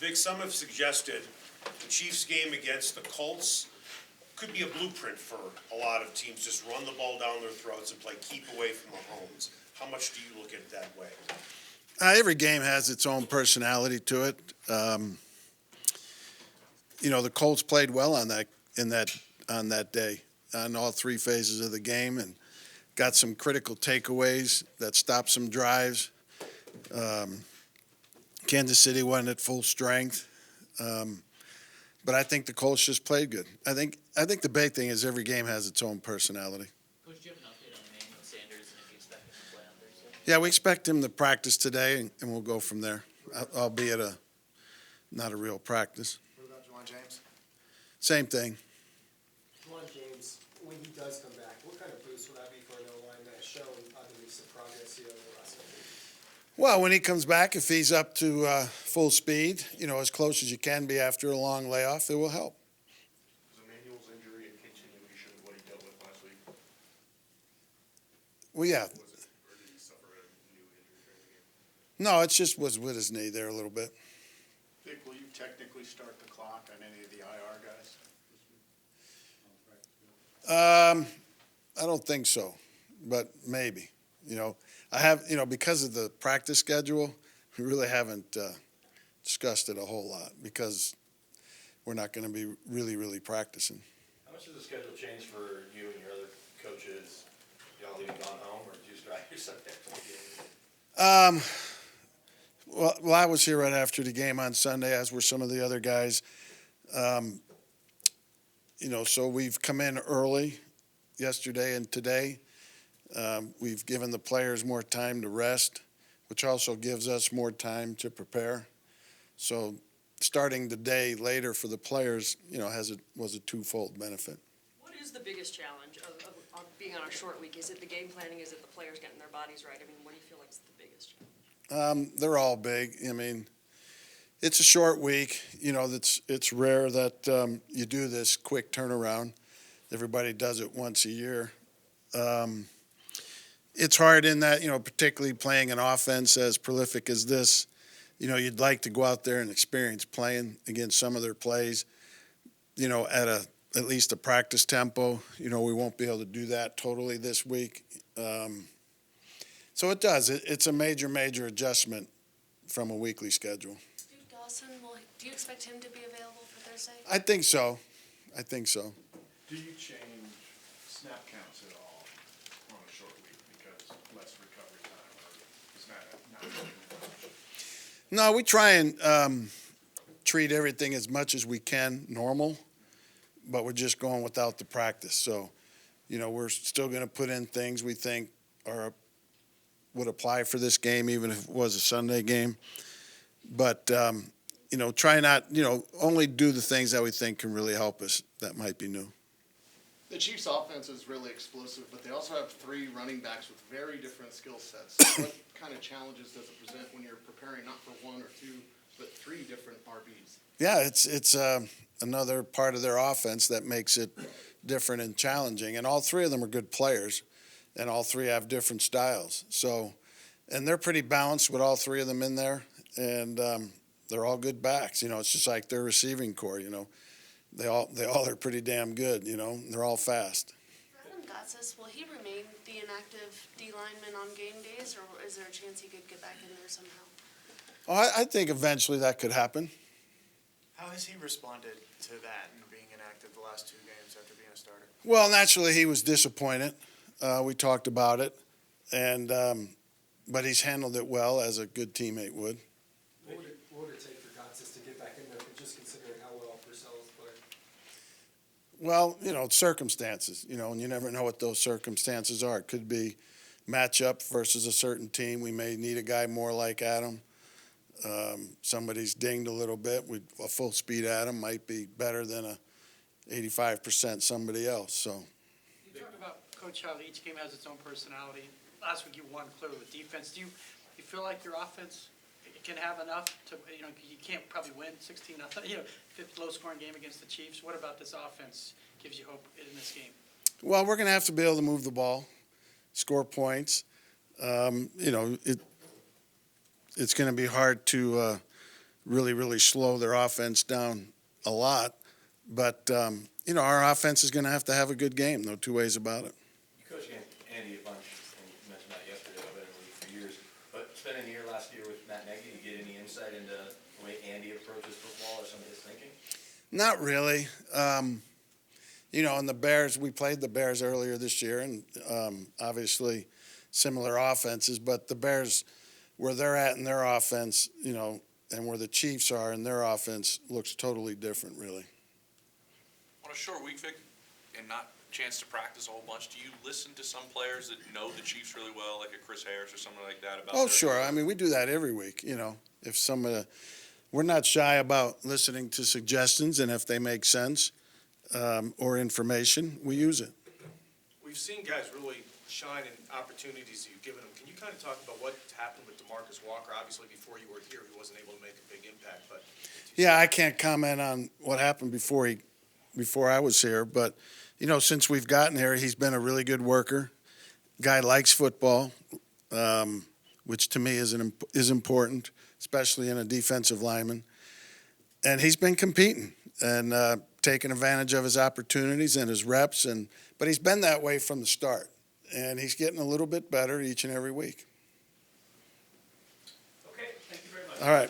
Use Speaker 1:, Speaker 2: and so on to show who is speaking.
Speaker 1: Vic, some have suggested the Chiefs' game against the Colts could be a blueprint for a lot of teams. Just run the ball down their throats and play keep away from Mahomes. How much do you look at it that way?
Speaker 2: Every game has its own personality to it. The Colts played well on that day on all three phases of the game and got some critical takeaways that stopped some drives. Kansas City went at full strength, but I think the Colts just played good. I think the big thing is every game has its own personality.
Speaker 3: Coach, do you have an update on Emmanuel Sanders and if you expect him to play on Thursday?
Speaker 2: Yeah, we expect him to practice today, and we'll go from there, albeit not a real practice.
Speaker 4: What about Juwan James?
Speaker 2: Same thing.
Speaker 5: Juwan James, when he does come back, what kind of boost will that be for an O-line that has shown obviously some progress here over the last couple of weeks?
Speaker 2: Well, when he comes back, if he's up to full speed, as close as you can be after a long layoff, it will help.
Speaker 6: Was Emmanuel's injury a continuation of what he dealt with last week?
Speaker 2: Well, yeah.
Speaker 6: Or did he suffer a new injury during the game?
Speaker 2: No, it just was with his knee there a little bit.
Speaker 4: Vic, will you technically start the clock on any of the IR guys?
Speaker 2: I don't think so, but maybe. I have, because of the practice schedule, we really haven't discussed it a whole lot because we're not going to be really practicing.
Speaker 6: How much does the schedule change for you and your other coaches? Y'all even gone home, or did you just drive yourself after the game?
Speaker 2: Well, I was here right after the game on Sunday, as were some of the other guys. So we've come in early yesterday and today. We've given the players more time to rest, which also gives us more time to prepare. So starting the day later for the players, was a twofold benefit.
Speaker 7: What is the biggest challenge of being on a short week? Is it the game planning? Is it the players getting their bodies right? I mean, what do you feel like is the biggest challenge?
Speaker 2: They're all big. I mean, it's a short week. It's rare that you do this quick turnaround. Everybody does it once a year. It's hard in that, particularly playing an offense as prolific as this, you'd like to go out there and experience playing against some of their plays, at least a practice tempo. We won't be able to do that totally this week. So it does. It's a major adjustment from a weekly schedule.
Speaker 8: Duke Dawson, do you expect him to be available for Thursday?
Speaker 2: I think so.
Speaker 4: Do you change snap counts at all on a short week because less recovery time, or is that not?
Speaker 2: No, we try and treat everything as much as we can normal, but we're just going without the practice. So, we're still going to put in things we think would apply for this game, even if it was a Sunday game. But, try not, only do the things that we think can really help us that might be new.
Speaker 9: The Chiefs' offense is really explosive, but they also have three running backs with very different skill sets. What kind of challenges does it present when you're preparing not for one or two, but three different RBs?
Speaker 2: Yeah, it's another part of their offense that makes it different and challenging. And all three of them are good players, and all three have different styles. So, and they're pretty balanced with all three of them in there, and they're all good backs. It's just like their receiving core. They all are pretty damn good. They're all fast.
Speaker 8: Adam Gotsis, will he remain the inactive D lineman on game days, or is there a chance he could get back in there somehow?
Speaker 2: Oh, I think eventually that could happen.
Speaker 10: How has he responded to that and being inactive the last two games after being a starter?
Speaker 2: Well, naturally he was disappointed. We talked about it, and but he's handled it well, as a good teammate would.
Speaker 5: What would it take for Gotsis to get back in there, just considering how well Purcell's played?
Speaker 2: Well, circumstances, and you never know what those circumstances are. It could be matchup versus a certain team. We may need a guy more like Adam. Somebody's dinged a little bit. A full speed Adam might be better than a 85% somebody else. So.
Speaker 11: You talked about, Coach, how each game has its own personality. Last week you won clearly with defense. Do you feel like your offense can have enough to, you can't probably win 16-0, low-scoring game against the Chiefs. What about this offense gives you hope in this game?
Speaker 2: Well, we're going to have to be able to move the ball, score points. It's going to be hard to really, really slow their offense down a lot. But, our offense is going to have a good game, no two ways about it.
Speaker 6: You coached Andy a bunch, and you mentioned that yesterday, I've been in the league for years. But spending a year last year with Matt Nagy, did you get any insight into the way Andy approaches football or some of his thinking?
Speaker 2: Not really. And the Bears, we played the Bears earlier this year, and obviously similar offenses, but the Bears, where they're at in their offense, and where the Chiefs are in their offense, looks totally different, really.
Speaker 12: On a short week, Vic, and not chance to practice a whole bunch, do you listen to some players that know the Chiefs really well, like a Chris Harris or something like that? About
Speaker 2: Oh, sure. I mean, we do that every week, If we're not shy about listening to suggestions, and if they make sense or information, we use it.
Speaker 13: We've seen guys really shine in opportunities you've given them. Can you kind of talk about what happened with DeMarcus Walker? Obviously, before you were here, he wasn't able to make a big impact, but.
Speaker 2: Yeah, I can't comment on what happened before I was here, but since we've gotten here, he's been a really good worker. Guy likes football, which to me is important, especially in a defensive lineman. And he's been competing and taking advantage of his opportunities and his reps, but he's been that way from the start, and he's getting a little bit better each and every week.
Speaker 3: Okay, thank you very much.
Speaker 2: All right.